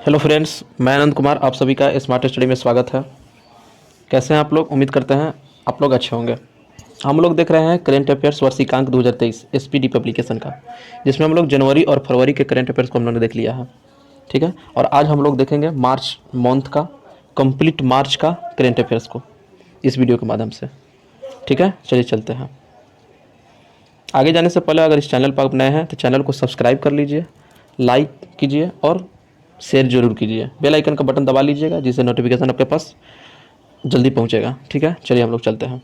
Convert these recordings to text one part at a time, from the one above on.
Hello friends, मैं आनंद कुमार आप सभी का स्मार्ट स्टडी में स्वागत है। कैसे हैं आप लोग? उम्मीद करते हैं आप लोग अच्छे होंगे। हम लोग देख रहे हैं करेंट अफेयर्स वर्षिकांक 2023 एसपीडी पब्लिकेशन का, जिसमें हम लोग जनवरी और फरवरी के करेंट अफेयर्स को हम लोगों ने देख लिया है। ठीक है, और आज हम लोग देखेंगे मार्च मंथ का, कंप्लीट मार्च का करेंट अफेयर्स को इस वीडियो के माध्यम से। ठीक है, चलिए चलते हैं। आगे जाने से पहले अगर इस चैनल पर आप नए हैं तो चैनल को सब्सक्राइब कर लीजिए, लाइक कीजिए और शेयर जरूर कीजिए। बेल आइकन का बटन दबा लीजिएगा जिससे नोटिफिकेशन आपके पास जल्दी पहुंचेगा। ठीक है, चलिए हम लोग चलते हैं।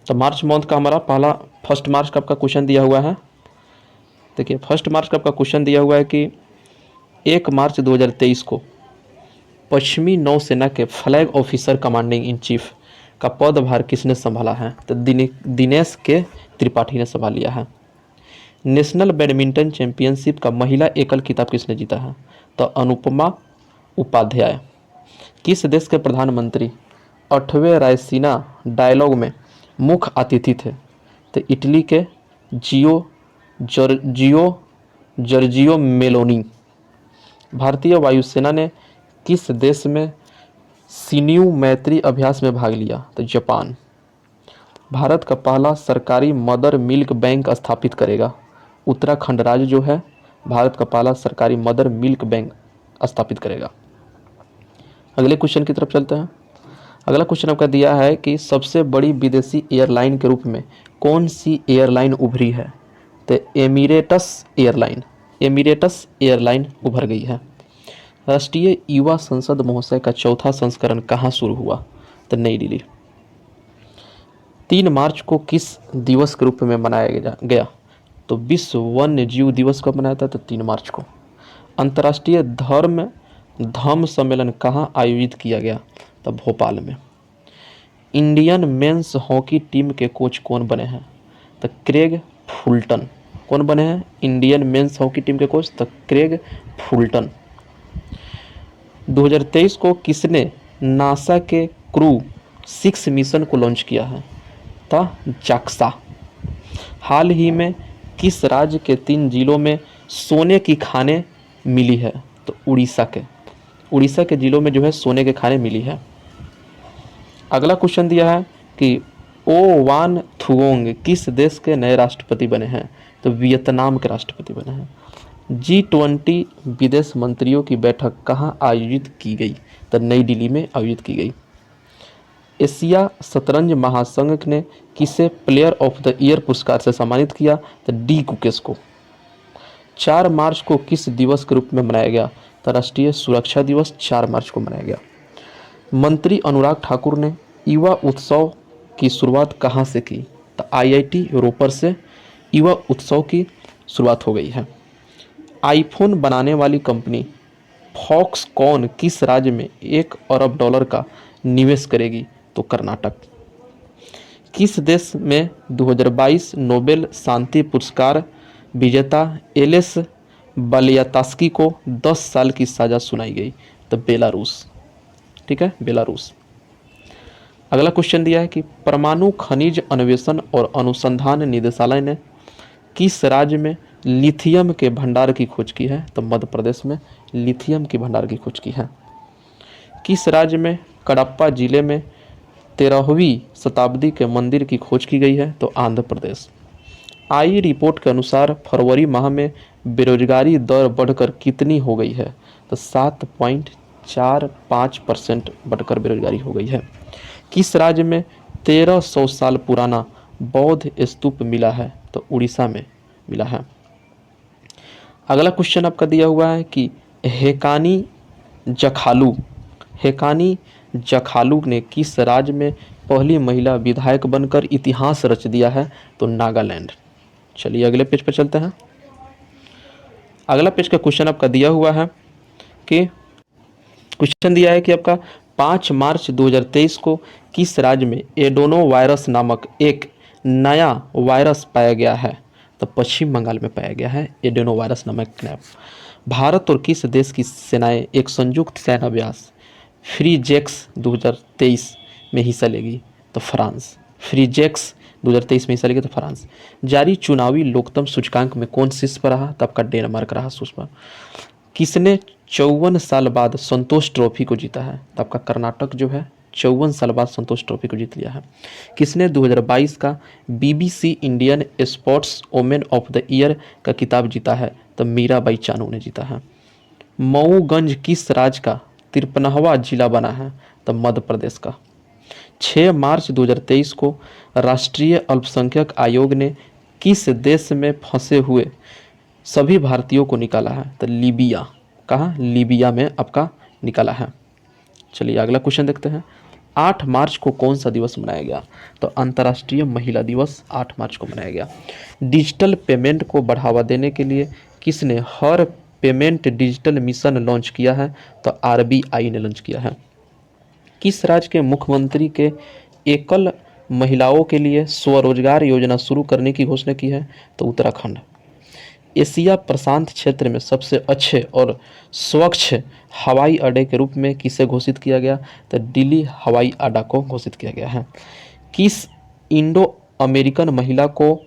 तो मार्च मंथ का हमारा पहला फर्स्ट मार्च का आपका क्वेश्चन दिया हुआ है। देखिए, फर्स्ट मार्च का आपका क्वेश्चन दिया हुआ है कि 1 मार्च 2023 को पश्चिमी नौसेना के flag officer commanding in chief का पदभार किसने संभाला है? तो दिनेश के त्रिपाठी ने संभाल लिया है। नेशनल बैडमिंटन चैंपियनशिप का महिला एकल खिताब किसने जीता है? तो अनुपमा उपाध्याय। किस देश के प्रधानमंत्री 8वें रायसीना डायलॉग में मुख्य अतिथि थे? तो इटली के जॉर्जियो मेलोनी। भारतीय वायुसेना ने किस देश में सिन्यू मैत्री अभ्यास में भाग लिया? तो जापान। भारत का पहला सरकारी मदर मिल्क बैंक स्थापित करेगा उत्तराखंड राज्य जो है, भारत का पहला सरकारी मदर मिल्क बैंक स्थापित करेगा। अगले क्वेश्चन की तरफ चलते हैं। अगला क्वेश्चन आपका दिया है कि सबसे बड़ी विदेशी एयरलाइन के रूप में कौन सी एयरलाइन उभरी है? तो एमिरेटस एयरलाइन उभर गई है। राष्ट्रीय युवा संसद महोत्सव का चौथा संस्करण कहाँ शुरू हुआ? तो नई दिल्ली। 3 मार्च को किस दिवस के रूप में मनाया गया? तो विश्व वन्य जीव दिवस कब मनाया था? तो 3 मार्च को। अंतर्राष्ट्रीय धम्म सम्मेलन कहाँ आयोजित किया गया? तो भोपाल में। इंडियन मेंस हॉकी टीम के कोच कौन बने हैं? तो क्रेग फुलटन। कौन बने हैं इंडियन मेंस हॉकी टीम के कोच? तो क्रेग फुलटन। 2023 को किसने नासा के क्रू 6 मिशन को लॉन्च किया है? तो जाक्सा। हाल ही में किस राज्य के 3 जिलों में सोने की खानें मिली है? तो उड़ीसा के जिलों में जो है सोने के खानें मिली है। अगला क्वेश्चन दिया है कि ओ वान थुओंग किस देश के नए राष्ट्रपति बने हैं? तो वियतनाम के राष्ट्रपति बने हैं। G20 विदेश मंत्रियों की बैठक कहाँ आयोजित की गई? तो नई दिल्ली में आयोजित की गई। एशिया शतरंज महासंघ ने किसे प्लेयर ऑफ द ईयर पुरस्कार से सम्मानित किया? तो डी कुकेश को। 4 मार्च को किस दिवस के रूप में मनाया गया? तो राष्ट्रीय सुरक्षा दिवस 4 मार्च को मनाया गया। मंत्री अनुराग ठाकुर ने युवा उत्सव की शुरुआत कहाँ से की? तो IIT रोपर से युवा उत्सव की शुरुआत हो गई है। आईफोन बनाने वाली कंपनी फॉक्सकॉन किस राज्य में $1 अरब का निवेश करेगी? तो कर्नाटक। किस देश में 2022 नोबेल शांति पुरस्कार विजेता एलेस बालियातास्की को 10 साल की सजा सुनाई गई? तो बेलारूस। ठीक है, बेलारूस। अगला क्वेश्चन दिया है कि परमाणु खनिज अन्वेषण और अनुसंधान निदेशालय ने किस राज्य में लिथियम के भंडार की खोज की है? तो मध्य प्रदेश में लिथियम की भंडार की खोज की है। किस राज्य में कडप्पा जिले में 13वीं शताब्दी के मंदिर की खोज की गई है? तो आंध्र प्रदेश। आई रिपोर्ट के अनुसार फरवरी माह में बेरोजगारी दर बढ़कर कितनी हो गई है? तो 7.45% बढ़कर बेरोजगारी हो गई है। किस राज्य में 1300 साल पुराना बौद्ध स्तूप मिला है? तो उड़ीसा में मिला है। अगला क्वेश्चन आपका दिया हुआ है कि हेकानी जखालू ने किस राज्य में पहली महिला विधायक बनकर इतिहास रच दिया है? तो नागालैंड। चलिए अगले पेज पर चलते हैं। अगला पेज का क्वेश्चन आपका दिया हुआ है कि क्वेश्चन दिया है कि आपका 5 मार्च 2023 को किस राज्य में एडोनो वायरस नामक एक नया वायरस पाया गया है? तो पश्चिम बंगाल में पाया गया है एडेनो वायरस नामक नया। भारत और किस देश की सेनाएं एक संयुक्त सैन्य अभ्यास फ्रीजेक्स 2023 में हिस्सा लेगी? तो फ्रांस। फ्रीजेक्स 2023 में हिस्सा लेगी तो फ्रांस। जारी चुनावी लोकतंत्र सूचकांक में कौन शीर्ष पर रहा? तो आपका डेनमार्क रहा शीर्ष पर। किसने 54 साल बाद संतोष ट्रॉफी को जीता है? तो आपका कर्नाटक जो है 54 साल बाद संतोष ट्रॉफी को जीत लिया है। किसने 2022 का BBC Indian sports women of the year का खिताब जीता है? तो मीराबाई चानू ने जीता है। मऊगंज किस राज्य का 53वां जिला बना है? तो मध्य प्रदेश का। 6 मार्च 2023 को राष्ट्रीय अल्पसंख्यक आयोग ने किस देश में फंसे हुए सभी भारतीयों को निकाला है? तो लीबिया। कहाँ? लीबिया में आपका निकाला है। चलिए अगला क्वेश्चन देखते हैं। 8 मार्च को कौन सा दिवस मनाया गया? तो अंतर्राष्ट्रीय महिला दिवस 8 मार्च को मनाया गया। डिजिटल पेमेंट को बढ़ावा देने के लिए किसने हर पेमेंट डिजिटल मिशन लॉन्च किया है? तो आरबीआई ने लॉन्च किया है। किस राज्य के मुख्यमंत्री के एकल महिलाओं के लिए स्वरोजगार योजना शुरू करने की घोषणा की है? तो उत्तराखंड। एशिया प्रशांत क्षेत्र में सबसे अच्छे और स्वच्छ हवाई अड्डे के रूप में किसे घोषित किया गया? तो दिल्ली हवाई अड्डा को घोषित किया गया है। किस इंडो अमेरिकन महिला को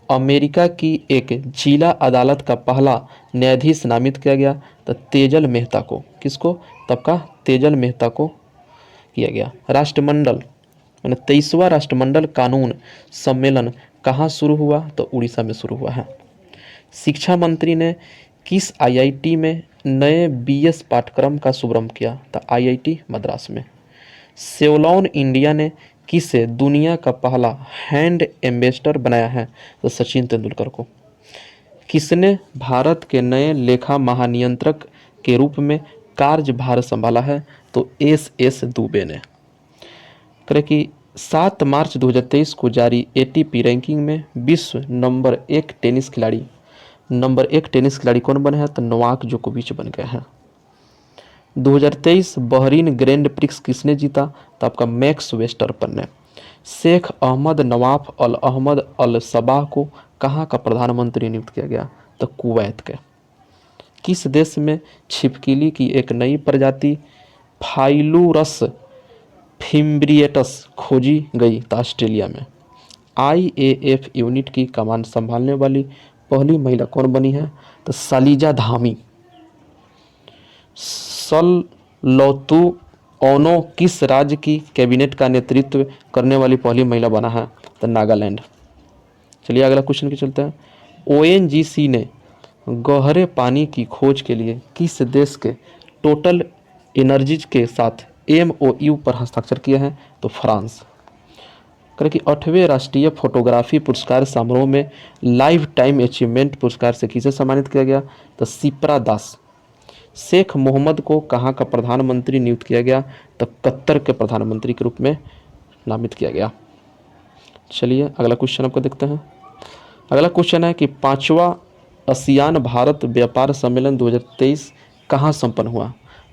अमेरिका की एक जिला अदालत का पहला न्यायाधीश नामित किया गया? तो तेजल मेहता को। किसको? तब का तेजल मेहता को किया गया। राष्ट्रमंडल मैंने 23वां राष्ट्रमंडल कानून सम्मेलन कहाँ शुरू हुआ? तो उड़ीसा में शुरू हुआ है। शिक्षा मंत्री ने किस आईआईटी में नए बीएस पाठ्यक्रम का शुभारंभ किया? तो आईआईटी मद्रास में। सेवलॉन इंडिया ने किसे दुनिया का पहला हैंड एम्बेसडर बनाया है? तो सचिन तेंदुलकर को। किसने भारत के नए लेखा महानियंत्रक के रूप में कार्यभार संभाला है? तो एस दुबे ने। करें कि 7 मार्च 2023 को जारी एटीपी रैंकिंग में विश्व नंबर 1 टेनिस खिलाड़ी कौन बने हैं? तो नोवाक जोकोविच बन गए हैं। 2023 बहरीन ग्रैंड प्रिक्स किसने जीता? तो आपका मैक्स वेस्टरपन ने। शेख अहमद नवाफ अल अहमद अल सबाह को कहाँ का प्रधानमंत्री नियुक्त किया गया? तो कुवैत के। किस देश में छिपकली की एक नई प्रजाति फाइलूरस फिम्ब्रिएटस खोजी गई? तो ऑस्ट्रेलिया में। आईएएफ यूनिट की कमान संभालने वाली पहली महिला कौन बनी है? तो सलीजा धामी। सलौतु ओनो किस राज्य की कैबिनेट का नेतृत्व करने वाली पहली महिला बना है? तो नागालैंड। चलिए अगला क्वेश्चन की चलते हैं। ओएनजीसी ने गहरे पानी की खोज के लिए किस देश के टोटल एनर्जीज के साथ एमओयू पर हस्ताक्षर किए हैं? तो फ्रांस। करें कि 8वें राष्ट्रीय फोटोग्राफी पुरस्कार समारोह में लाइफ टाइम अचीवमेंट पुरस्कार से किसे सम्मानित किया गया? तो सिप्रा दास। शेख मोहम्मद को कहाँ का प्रधानमंत्री नियुक्त किया गया? तो कतर के प्रधानमंत्री के रूप में नामित किया गया। चलिए अगला क्वेश्चन आपको देखते हैं। अगला क्वेश्चन है कि 5वां आसियान भारत व्यापार सम्मेलन 2023 कहाँ संपन्न हुआ?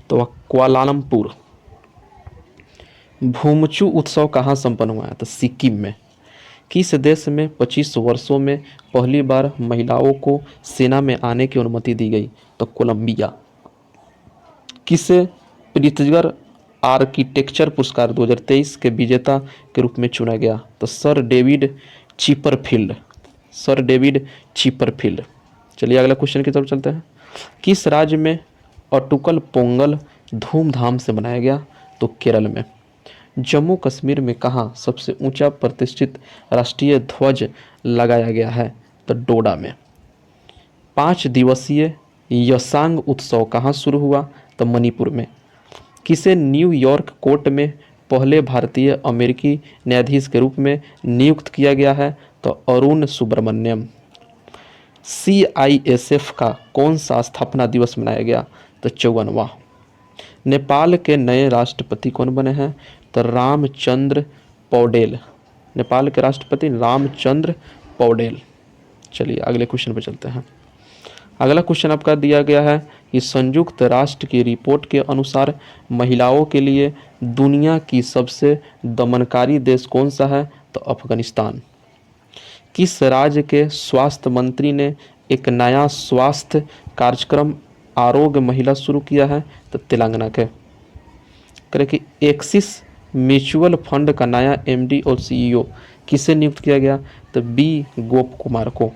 तो कुआलालंपुर। भूमचू उत्सव कहाँ संपन्न हुआ है? तो सिक्किम में। किस देश में 25 वर्षों में पहली बार महिलाओं को सेना में आने की अनुमति दी गई? तो कोलंबिया। किसे प्रित्जगर आर्किटेक्चर पुरस्कार 2023 के विजेता के रूप में चुना गया? तो सर डेविड चिपरफील्ड। चलिए अगला क्वेश्चन की तरफ चलते हैं। किस राज्य में अटुकल पोंगल धूमधाम से मनाया गया? तो केरल में। जम्मू कश्मीर में कहाँ सबसे ऊंचा प्रतिष्ठित राष्ट्रीय ध्वज लगाया गया है? तो डोडा में। 5 दिवसीय यसांग उत्सव कहाँ शुरू हुआ? तो मणिपुर में। किसे न्यूयॉर्क कोर्ट में पहले भारतीय अमेरिकी न्यायाधीश के रूप में नियुक्त किया गया है? तो अरुण सुब्रमण्यम। CISF का कौन सा स्थापना दिवस मनाया गया? तो 54वां। नेपाल के नए राष्ट्रपति कौन बने हैं? तो रामचंद्र पौडेल। नेपाल के राष्ट्रपति रामचंद्र पौडेल। चलिए अगले क्वेश्चन पर चलते हैं। अगला क्वेश्चन आपका दिया गया है कि संयुक्त राष्ट्र की रिपोर्ट के अनुसार महिलाओं के लिए दुनिया की सबसे दमनकारी देश कौन सा है? तो अफगानिस्तान। किस राज्य के स्वास्थ्य मंत्री ने एक नया स्वास्थ्य कार्यक्रम आरोग्य महिला शुरू किया है? तो तेलंगाना के। करें कि एक्सिस म्यूचुअल फंड का नया MD और CEO किसे नियुक्त किया गया? तो B गोप कुमार को।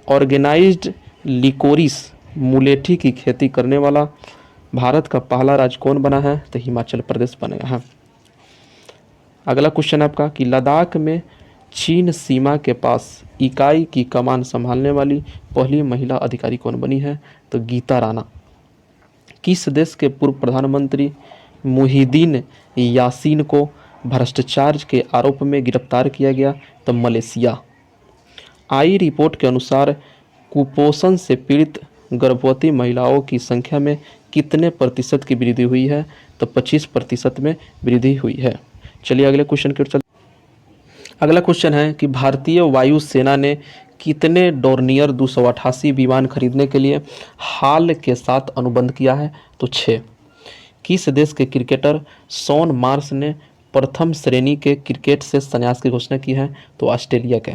ऑर्गेनाइज्ड लिकोरिस मुलेठी की खेती करने वाला भारत का पहला राज्य कौन बना है? तो हिमाचल प्रदेश बनेगा। हाँ, अगला क्वेश्चन आपका कि लद्दाख में चीन सीमा के पास इकाई की कमान संभालने वाली पहली महिला अधिकारी कौन बनी है? तो गीता राणा। किस देश के पूर्व प्रधानमंत्री मुहिद्दीन यासीन को भ्रष्टाचार के आरोप में गिरफ्तार किया गया? तो मलेशिया। आई रिपोर्ट के अनुसार कुपोषण से पीड़ित गर्भवती महिलाओं की संख्या में कितने प्रतिशत की वृद्धि हुई है? तो 25% में वृद्धि हुई है। चलिए अगले क्वेश्चन की ओर चलते। अगला क्वेश्चन है कि भारतीय वायुसेना ने कितने डोर्नियर 288 विमान खरीदने के लिए हाल के साथ अनुबंध किया है? तो 6। किस देश के क्रिकेटर शॉन मार्श ने प्रथम श्रेणी के क्रिकेट से संन्यास की घोषणा की है? तो ऑस्ट्रेलिया के।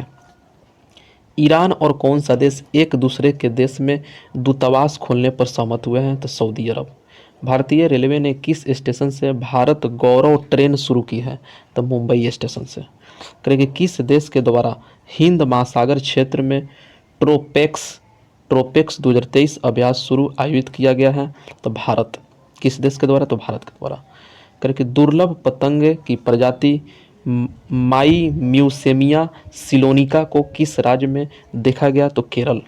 ईरान और कौन सा देश एक दूसरे के देश में दूतावास खोलने पर सहमत हुए हैं? तो सऊदी अरब। भारतीय रेलवे ने किस स्टेशन से भारत गौरव ट्रेन शुरू की है? तो मुंबई स्टेशन से। करेंगे किस देश के द्वारा हिंद महासागर क्षेत्र में ट्रोपेक्स 2023 अभ्यास शुरू आयोजित किया गया है? तो भारत। किस देश के द्वारा? तो भारत के द्वारा। करके दुर्लभ पतंगे की प्रजाति माई म्यूसेमिया सिलोनिका को किस राज्य में देखा गया? तो केरल।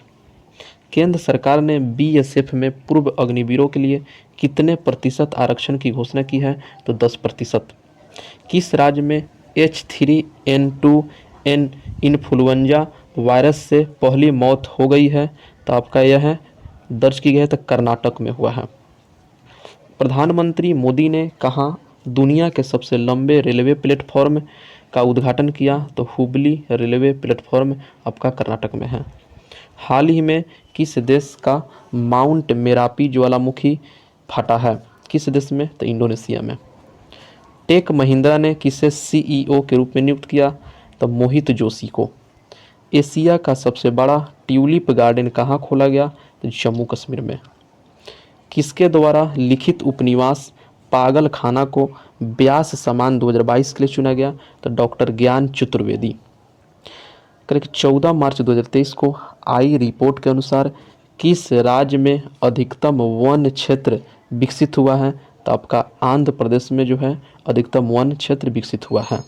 केंद्र सरकार ने बीएसएफ में पूर्व अग्निवीरों के लिए कितने प्रतिशत आरक्षण की घोषणा की है? तो 10%। किस राज्य में H3N2 इन्फ्लुएंजा वायरस से पहली मौत हो गई है? तो आपका यह है दर्ज की गई है, तो कर्नाटक में हुआ है। प्रधानमंत्री मोदी ने कहाँ दुनिया के सबसे लंबे रेलवे प्लेटफॉर्म का उद्घाटन किया? तो हुबली रेलवे प्लेटफॉर्म आपका कर्नाटक में है। हाल ही में किस देश का माउंट मेरापी ज्वालामुखी फटा है? किस देश में? तो इंडोनेशिया में। टेक महिंद्रा ने किसे सीईओ के रूप में नियुक्त किया? तो मोहित जोशी को। एशिया का सबसे बड़ा ट्यूलिप गार्डन कहाँ खोला गया? तो जम्मू कश्मीर में। किसके द्वारा लिखित उपन्यास पागल खाना को व्यास सम्मान 2022 के लिए चुना गया? तो डॉक्टर ज्ञान चतुर्वेदी। करेक्ट। 14 मार्च 2023 को आई रिपोर्ट के अनुसार किस राज्य में अधिकतम वन क्षेत्र विकसित हुआ है? तो आपका आंध्र प्रदेश में जो है अधिकतम वन क्षेत्र विकसित हुआ है।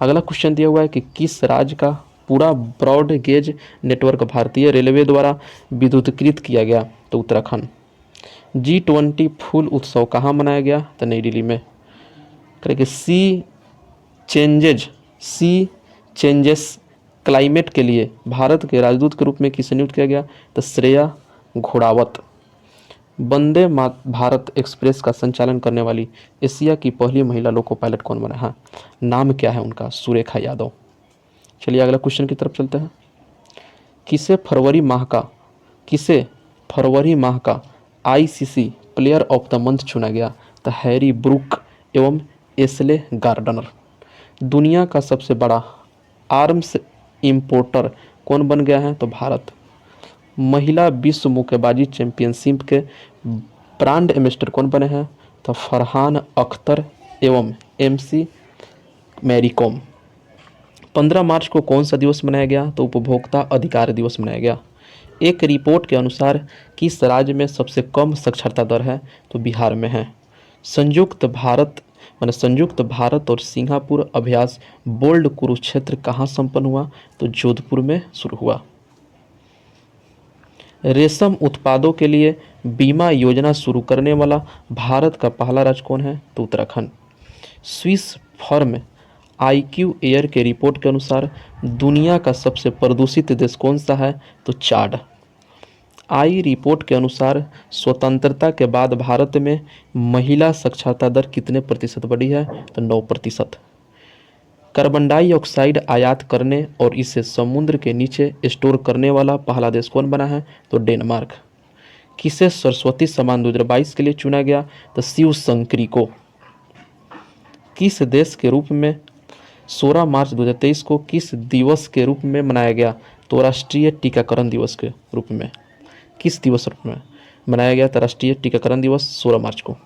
अगला क्वेश्चन दिया हुआ है कि किस राज्य का पूरा ब्रॉड गेज नेटवर्क भारतीय रेलवे द्वारा विद्युतीकृत किया गया? तो उत्तराखंड। G20 फूल उत्सव कहाँ मनाया गया? तो नई दिल्ली में। करेंगे सी चेंजेस क्लाइमेट के लिए भारत के राजदूत के रूप में किसे नियुक्त किया गया? तो श्रेया घोड़ावत। वंदे भारत एक्सप्रेस का संचालन करने वाली एशिया की पहली महिला लोको पायलट कौन बना है? नाम क्या है उनका? सुरेखा यादव। चलिए अगला क्वेश्चन की तरफ चलते हैं। किसे फरवरी माह का ICC player of the month चुना गया? तो हैरी ब्रूक एवं एशले गार्डनर। दुनिया का सबसे बड़ा आर्म्स इंपोर्टर कौन बन गया है? तो भारत। महिला विश्व मुक्केबाजी चैंपियनशिप के ब्रांड एम्बेसडर कौन बने हैं? तो फरहान अख्तर एवं एमसी मैरीकॉम। 15 मार्च को कौन सा दिवस मनाया गया? तो उपभोक्ता अधिकार दिवस मनाया गया। एक रिपोर्ट के अनुसार किस राज्य में सबसे कम साक्षरता दर है? तो बिहार में है। संयुक्त भारत और सिंगापुर अभ्यास बोल्ड कुरुक्षेत्र कहाँ संपन्न हुआ? तो जोधपुर में शुरू हुआ। रेशम उत्पादों के लिए बीमा योजना शुरू करने वाला भारत का पहला राज्य कौन है? तो Uttarakhand. Swiss firm IQ air के रिपोर्ट के अनुसार दुनिया का सबसे प्रदूषित देश कौन सा है? तो चाड। आई रिपोर्ट के अनुसार स्वतंत्रता के बाद भारत में महिला साक्षरता दर कितने प्रतिशत बढ़ी है? तो 9%। कार्बन डाइऑक्साइड आयात करने और इसे समुद्र के नीचे स्टोर करने वाला पहला देश कौन बना है? तो डेनमार्क। किसे सरस्वती सम्मान 2022 के लिए चुना गया? तो शिव शंकरी को। किस देश के रूप में 16 मार्च 2023 को किस दिवस के रूप में मनाया गया? तो राष्ट्रीय टीकाकरण दिवस के रूप में। किस दिवस रूप में मनाया गया? तो राष्ट्रीय टीकाकरण दिवस 16 मार्च को।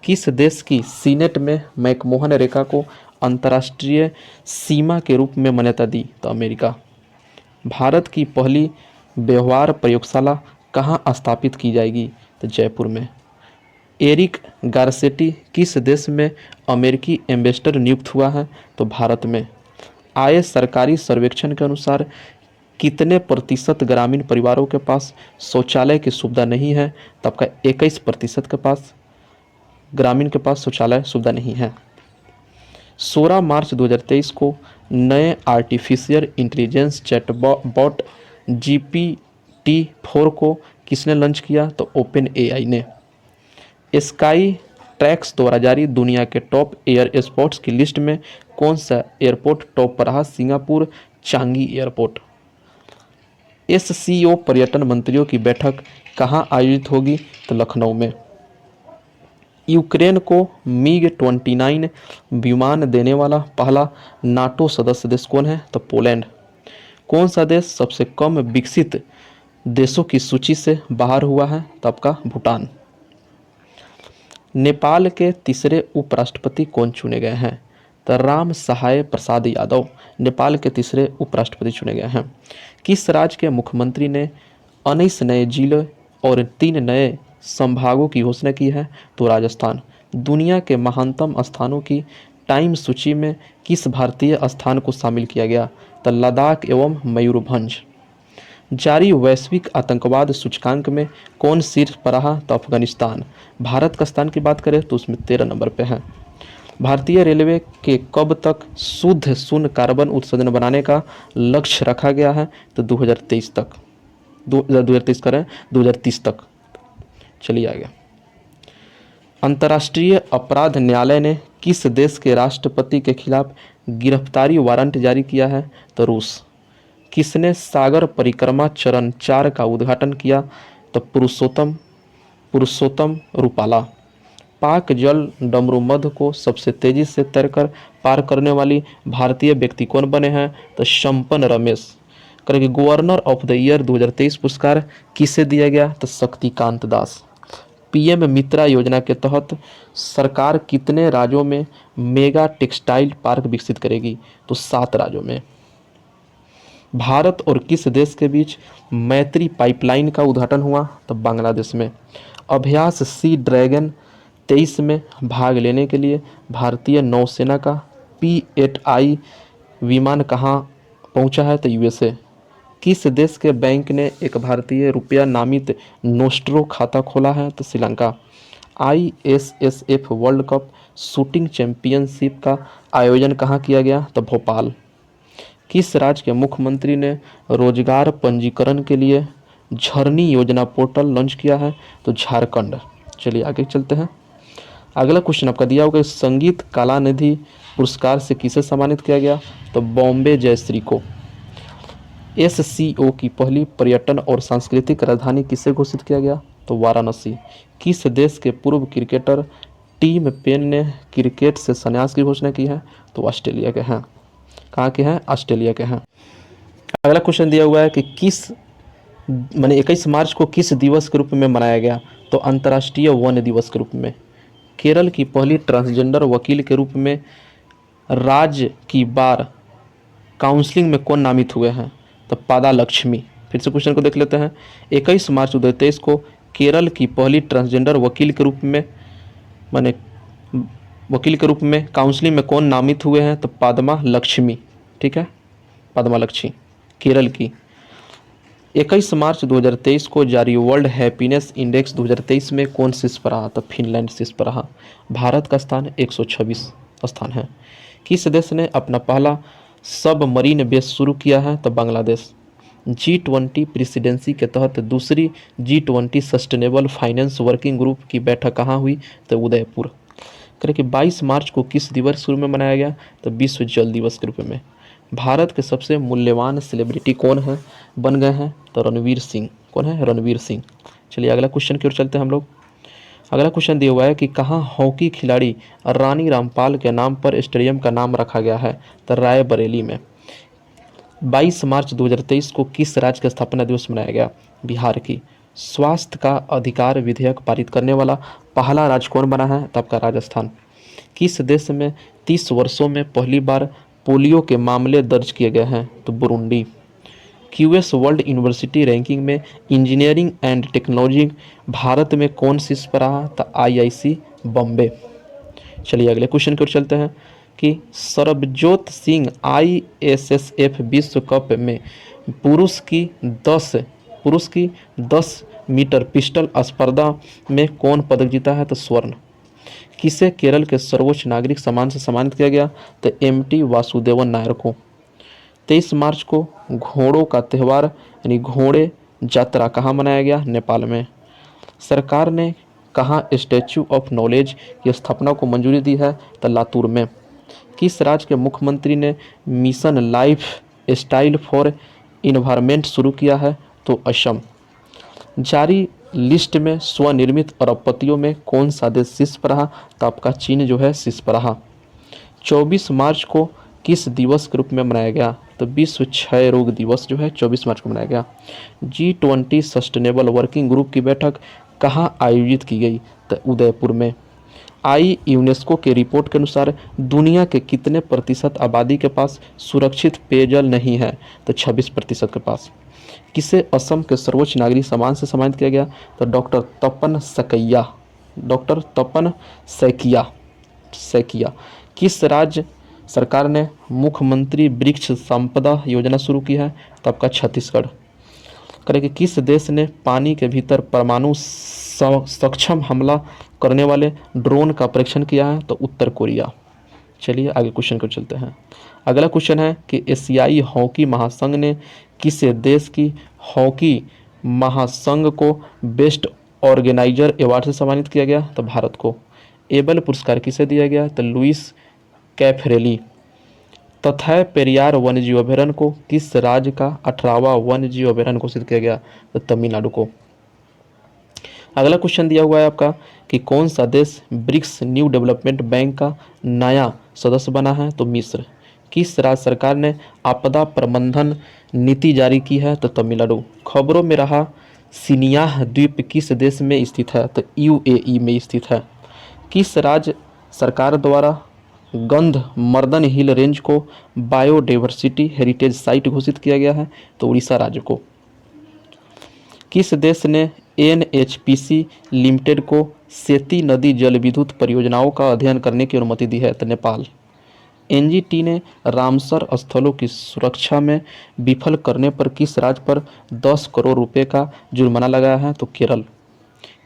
किस देश की सीनेट में मैकमोहन रेखा को अंतर्राष्ट्रीय सीमा के रूप में मान्यता दी? तो अमेरिका। भारत की पहली व्यवहार प्रयोगशाला कहाँ स्थापित की जाएगी? तो जयपुर में। एरिक गारसेटी किस देश में अमेरिकी एम्बेसडर नियुक्त हुआ है? तो भारत में। आए सरकारी सर्वेक्षण के अनुसार कितने प्रतिशत ग्रामीण परिवारों के पास शौचालय की सुविधा नहीं है? तो आपका 21% के पास ग्रामीण के पास शौचालय सुविधा नहीं है। 16 मार्च 2023 को नए आर्टिफिशियल इंटेलिजेंस चैटबॉट GPT-4 को किसने लॉन्च किया? तो ओपन एआई ने। स्काई ट्रैक्स द्वारा जारी दुनिया के टॉप एयरपोर्ट्स की लिस्ट में कौन सा एयरपोर्ट टॉप पर रहा? Singapore Changi airport. SCO पर्यटन मंत्रियों की बैठक कहाँ आयोजित होगी? तो लखनऊ में। यूक्रेन को MiG-29 विमान देने वाला पहला नाटो सदस्य देश कौन है? तो पोलैंड। कौन सा देश सबसे कम विकसित देशों की सूची से बाहर हुआ है? तो आपका भूटान। नेपाल के तीसरे उपराष्ट्रपति कौन चुने गए हैं? तो राम सहाय प्रसाद यादव नेपाल के तीसरे उपराष्ट्रपति चुने गए हैं। किस राज्य के मुख्यमंत्री ने 19 नए जिले और 3 नए संभागों की घोषणा की है? तो राजस्थान। दुनिया के महानतम स्थानों की टाइम सूची में किस भारतीय स्थान को शामिल किया गया? तो लद्दाख एवं मयूरभंज। जारी वैश्विक आतंकवाद सूचकांक में कौन शीर्ष पर रहा? तो अफगानिस्तान। भारत का स्थान की बात करें तो उसमें 13 नंबर पे है। भारतीय रेलवे के कब तक शुद्ध शून्य कार्बन उत्सर्जन बनाने का लक्ष्य रखा गया है? तो 2023 तक। 2023 करें 2030 तक। चलिए आगे। अंतर्राष्ट्रीय अपराध न्यायालय ने किस देश के राष्ट्रपति के खिलाफ गिरफ्तारी वारंट जारी किया है? तो रूस। किसने सागर परिक्रमा चरण 4 का उद्घाटन किया? तो पुरुषोत्तम रूपाला। पाक जल डमरूमध् को सबसे तेजी से तैरकर पार करने वाली भारतीय व्यक्ति कौन बने हैं? तो शंपन रमेश। करेंगे गवर्नर ऑफ द ईयर 2023 पुरस्कार किसे दिया गया? तो शक्तिकांत दास। PM मित्रा योजना के तहत सरकार कितने राज्यों में मेगा टेक्सटाइल पार्क विकसित करेगी? तो 7 राज्यों में। भारत और किस देश के बीच मैत्री पाइपलाइन का उद्घाटन हुआ? तो बांग्लादेश में। अभ्यास सी ड्रैगन 23 में भाग लेने के लिए भारतीय नौसेना का P-8I विमान कहाँ पहुँचा है? तो USA। किस देश के बैंक ने एक भारतीय रुपया नामित नोस्ट्रो खाता खोला है? तो Sri Lanka. ISSF world cup shooting championship का आयोजन कहाँ किया गया? तो भोपाल। किस राज्य के मुख्यमंत्री ने रोजगार पंजीकरण के लिए झरनी योजना पोर्टल लॉन्च किया है? तो झारखंड। चलिए आगे चलते हैं। अगला क्वेश्चन आपका दिया होगा, संगीत कलानिधि पुरस्कार से किसे सम्मानित किया गया? तो बॉम्बे जयश्री को। SCO की पहली पर्यटन और सांस्कृतिक राजधानी किसे घोषित किया गया? तो वाराणसी। किस देश के पूर्व क्रिकेटर टिम पेन ने क्रिकेट से संन्यास की घोषणा की है? तो ऑस्ट्रेलिया के हैं। कहाँ के हैं? ऑस्ट्रेलिया के हैं। अगला क्वेश्चन दिया हुआ है कि 21 मार्च को किस दिवस के रूप में मनाया गया? तो अंतर्राष्ट्रीय वन दिवस के रूप में। केरल की पहली ट्रांसजेंडर वकील के रूप में राज्य की बार काउंसिलिंग में कौन नामित हुए हैं? तो पादा लक्ष्मी। फिर से क्वेश्चन को देख लेते हैं। 21 मार्च 2023 को केरल की पहली ट्रांसजेंडर वकील के रूप में काउंसिलिंग में कौन नामित हुए हैं? तो पद्मा लक्ष्मी। ठीक है, पद्मा लक्ष्मी केरल की। 21 मार्च 2023 को जारी वर्ल्ड हैप्पीनेस इंडेक्स 2023 में कौन शीर्ष पर रहा? तो फिनलैंड शीर्ष पर रहा। भारत का स्थान 126 स्थान है। किस देश ने अपना पहला सबमरीन बेस शुरू किया है? तो बांग्लादेश। G20 प्रेसिडेंसी के तहत दूसरी G20 sustainable finance working group की बैठक कहाँ हुई? तो उदयपुर। करें कि 22 मार्च को किस दिवस के रूप में मनाया गया? तो विश्व जल दिवस के रूप में। भारत के सबसे मूल्यवान सेलिब्रिटी कौन है बन गए हैं? तो रणवीर सिंह। कौन है? रणवीर सिंह। चलिए अगला क्वेश्चन की ओर चलते हैं हम लोग। अगला क्वेश्चन दिया हुआ है कि कहाँ हॉकी खिलाड़ी रानी रामपाल के नाम पर स्टेडियम का नाम रखा गया है? तो रायबरेली में। 22 मार्च 2023 को किस राज्य का स्थापना दिवस मनाया गया? बिहार की। स्वास्थ्य का अधिकार विधेयक पारित करने वाला पहला राज्य कौन बना है? तो आपका राजस्थान। किस देश में 30 वर्षों में पहली बार पोलियो के मामले दर्ज किए गए हैं? तो Burundi. QS world university ranking में इंजीनियरिंग एंड टेक्नोलॉजी भारत में कौन शीर्ष पर रहा? तो आईआईसी बॉम्बे। चलिए अगले क्वेश्चन की ओर चलते हैं कि सरबजोत सिंह आईएसएसएफ विश्व कप में पुरुष की 10 मीटर पिस्टल स्पर्धा में कौन पदक जीता है? तो स्वर्ण। किसे केरल के सर्वोच्च नागरिक सम्मान से सम्मानित किया गया? तो एमटी वासुदेवन नायर को। 23 मार्च को घोड़ों का त्यौहार यानी घोड़े यात्रा कहाँ मनाया गया? नेपाल में। सरकार ने कहाँ स्टैच्यू ऑफ नॉलेज की स्थापना को मंजूरी दी है? तो लातूर में। किस राज्य के मुख्यमंत्री ने mission life style for environment शुरू किया है? तो असम। जारी लिस्ट में स्वनिर्मित अरबपतियों में कौन सा देश शीर्ष पर रहा? तो आपका चीन जो है शीर्ष पर रहा। 24 मार्च को किस दिवस के रूप में मनाया गया? तो विश्व क्षय रोग दिवस जो है 24 मार्च को मनाया गया। G20 सस्टेनेबल वर्किंग ग्रुप की बैठक कहाँ आयोजित की गई? तो उदयपुर में। यूनेस्को के रिपोर्ट के अनुसार दुनिया के कितने प्रतिशत आबादी के पास सुरक्षित पेयजल नहीं है? तो 26% के पास। किसे असम के सर्वोच्च नागरिक सम्मान से सम्मानित किया गया? तो डॉक्टर तपन सैकिया। किस राज्य सरकार ने मुख्यमंत्री वृक्ष संपदा योजना शुरू की है? तो आपका छत्तीसगढ़। करेंगे किस देश ने पानी के भीतर परमाणु सक्षम हमला करने वाले ड्रोन का परीक्षण किया है? तो उत्तर कोरिया। चलिए आगे क्वेश्चन को चलते हैं। अगला क्वेश्चन है कि एशियाई हॉकी महासंघ ने किस देश की हॉकी महासंघ को बेस्ट ऑर्गेनाइजर अवार्ड से सम्मानित किया गया? तो भारत को। एबल पुरस्कार किसे दिया गया? तो लुइस कैफरेली। तथा पेरियार वन्यजीव अभयारण्य को किस राज्य का 18वां वन्यजीव अभयारण्य घोषित किया गया? तो तमिलनाडु को। अगला क्वेश्चन दिया हुआ है आपका कि कौन सा देश ब्रिक्स न्यू डेवलपमेंट बैंक का नया सदस्य बना है? तो मिस्र। किस राज्य सरकार ने आपदा प्रबंधन नीति जारी की है? तो तमिलनाडु। खबरों में रहा सिनियाह द्वीप किस देश में स्थित है? तो यूएई में स्थित है। किस राज्य सरकार द्वारा गंधमर्दन हिल रेंज को बायोडाइवर्सिटी हेरिटेज साइट घोषित किया गया है? तो उड़ीसा राज्य को। किस देश ने एनएचपीसी लिमिटेड को सेती नदी जल विद्युत परियोजनाओं का अध्ययन करने की अनुमति दी है? तो नेपाल। एनजीटी ने रामसर स्थलों की सुरक्षा में विफल करने पर किस राज्य पर 10 करोड़ रुपए का जुर्माना लगाया है? तो केरल।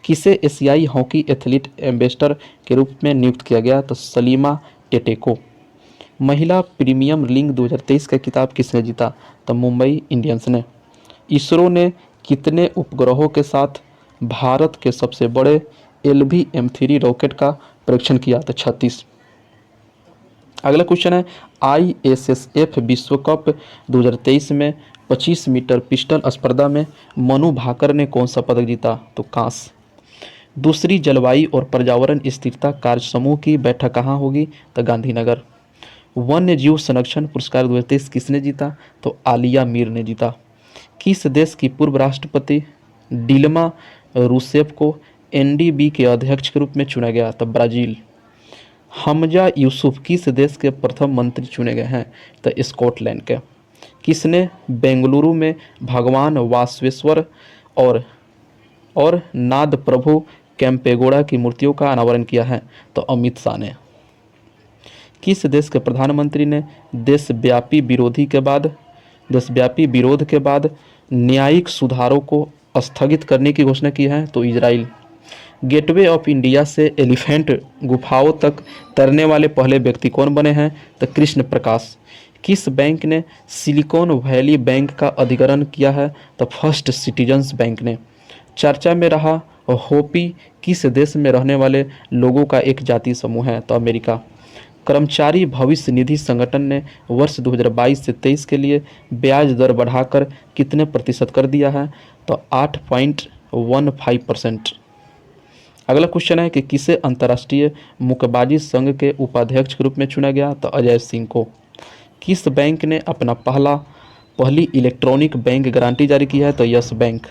किसे एशियाई हॉकी एथलीट एम्बेसडर के रूप में नियुक्त किया गया? तो सलीमा टेटे को। महिला प्रीमियम लीग 2023 का खिताब किसने जीता? तो मुंबई इंडियंस ने। इसरो ने कितने उपग्रहों के साथ भारत के सबसे बड़े LVM-3 रॉकेट का परीक्षण किया? तो 36। अगला क्वेश्चन है ISSF विश्व कप 2023 में 25 मीटर पिस्टल स्पर्धा में मनु भाकर ने कौन सा पदक जीता? तो कांस्य। दूसरी जलवायु और पर्यावरण स्थिरता कार्य समूह की बैठक कहाँ होगी? तो गांधीनगर। वन्य जीव संरक्षण पुरस्कार 2023 किसने जीता? तो आलिया मीर ने जीता। किस देश की पूर्व राष्ट्रपति डिल्मा रूसेफ को NDB के अध्यक्ष के रूप में चुना गया? तो ब्राजील। हमजा यूसुफ किस देश के प्रथम मंत्री चुने गए हैं? तो स्कॉटलैंड के। किसने बेंगलुरु में भगवान वासवेश्वर और नाद प्रभु कैंपेगौड़ा की मूर्तियों का अनावरण किया है? तो अमित शाह ने। किस देश के प्रधानमंत्री ने देशव्यापी विरोध के बाद न्यायिक सुधारों को स्थगित करने की घोषणा की है? तो इजराइल। गेटवे ऑफ इंडिया से एलिफेंट गुफाओं तक तैरने वाले पहले व्यक्ति कौन बने हैं? तो कृष्ण प्रकाश। किस बैंक ने सिलिकॉन वैली बैंक का अधिग्रहण किया है? तो फर्स्ट सिटीजन्स बैंक ने। चर्चा में रहा होपी किस देश में रहने वाले लोगों का एक जातीय समूह है? तो अमेरिका। कर्मचारी भविष्य निधि संगठन ने वर्ष 2022 से 23 के लिए ब्याज दर बढ़ाकर कितने प्रतिशत कर दिया है? तो 8.15%। अगला क्वेश्चन है कि किसे अंतर्राष्ट्रीय मुक्केबाजी संघ के उपाध्यक्ष के रूप में चुना गया? तो अजय सिंह को। किस बैंक ने अपना पहली इलेक्ट्रॉनिक बैंक गारंटी जारी की है? तो यस बैंक।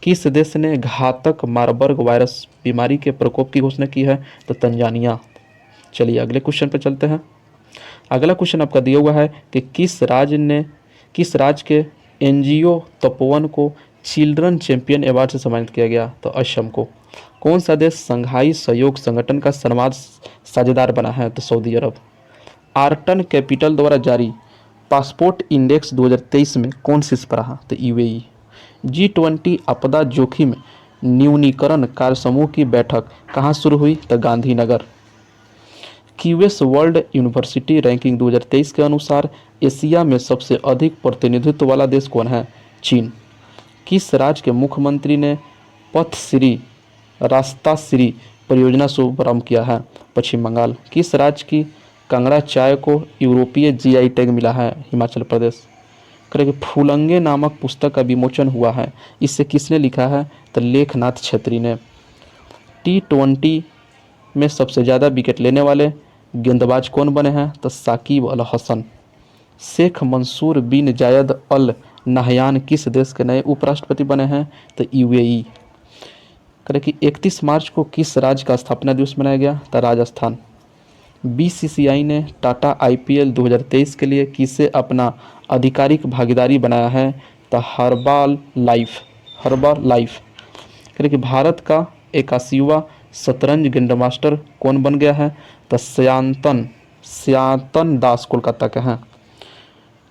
किस देश ने घातक मार्बर्ग वायरस बीमारी के प्रकोप की घोषणा की है? तो तंजानिया। चलिए अगले क्वेश्चन पर चलते हैं। अगला क्वेश्चन आपका दिया हुआ है कि किस राज्य के एनजीओ तपोवन को चिल्ड्रन चैंपियन अवार्ड से सम्मानित किया गया? तो असम को। कौन सा देश संघाई सहयोग संगठन का सर्वमान्य साझेदार बना है? तो सऊदी अरब। आर्टन कैपिटल द्वारा जारी पासपोर्ट इंडेक्स 2023 में कौन शीर्ष पर रहा? तो यूएई। G20 आपदा जोखिम न्यूनीकरण कार्यसमूह की बैठक कहाँ शुरू हुई? तो Gandhinagar. QS world university ranking 2023 के अनुसार एशिया में सबसे अधिक प्रतिनिधित्व वाला देश कौन है? चीन। किस राज्य के मुख्यमंत्री ने पथश्री रास्ताश्री परियोजना शुभारंभ किया है? पश्चिम बंगाल। किस राज्य की कांगड़ा चाय को यूरोपीय जीआई टैग मिला है? हिमाचल प्रदेश। करेंगे फूलंगे नामक पुस्तक का विमोचन हुआ है, इसे किसने लिखा है? तो लेखनाथ छेत्री ने। T20 में सबसे ज़्यादा विकेट लेने वाले गेंदबाज कौन बने हैं? तो साकिब अल हसन। शेख मंसूर बिन जायद अल नहयान किस देश के नए उपराष्ट्रपति बने हैं? तो यूएई। करें कि 31 मार्च को किस राज्य का स्थापना दिवस मनाया गया? तो राजस्थान। बीसीसीआई ने टाटा आईपीएल 2023 के लिए किसे अपना आधिकारिक भागीदारी बनाया है? तो हर्बल लाइफ। करें कि भारत का 81वां शतरंज ग्रैंडमास्टर कौन बन गया है? तो सयांतन दास कोलकाता के हैं।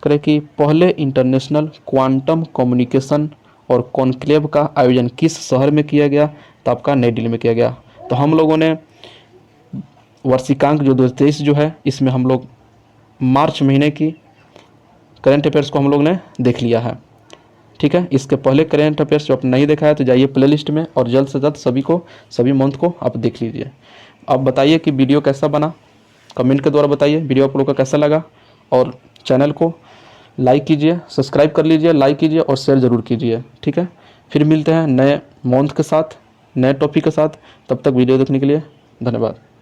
करें कि पहले इंटरनेशनल क्वांटम कम्युनिकेशन और कॉन्क्लेव का आयोजन किस शहर में किया गया? तो आपका नई दिल्ली में किया गया। तो हम लोगों ने वार्षिकांक जो 2023 जो है, इसमें हम लोग मार्च महीने की करंट अफेयर्स को हम लोग ने देख लिया है। ठीक है, इसके पहले करंट अफेयर्स जो आपने नहीं देखा है तो जाइए प्लेलिस्ट में और जल्द से जल्द सभी मंथ को आप देख लीजिए। अब बताइए कि वीडियो कैसा बना, कमेंट के द्वारा बताइए वीडियो आप लोग का कैसा लगा, और चैनल को लाइक कीजिए, सब्सक्राइब कर लीजिए, लाइक कीजिए और शेयर ज़रूर कीजिए। ठीक है, फिर मिलते हैं नए मंथ के साथ, नए टॉपिक के साथ। तब तक वीडियो देखने के लिए धन्यवाद।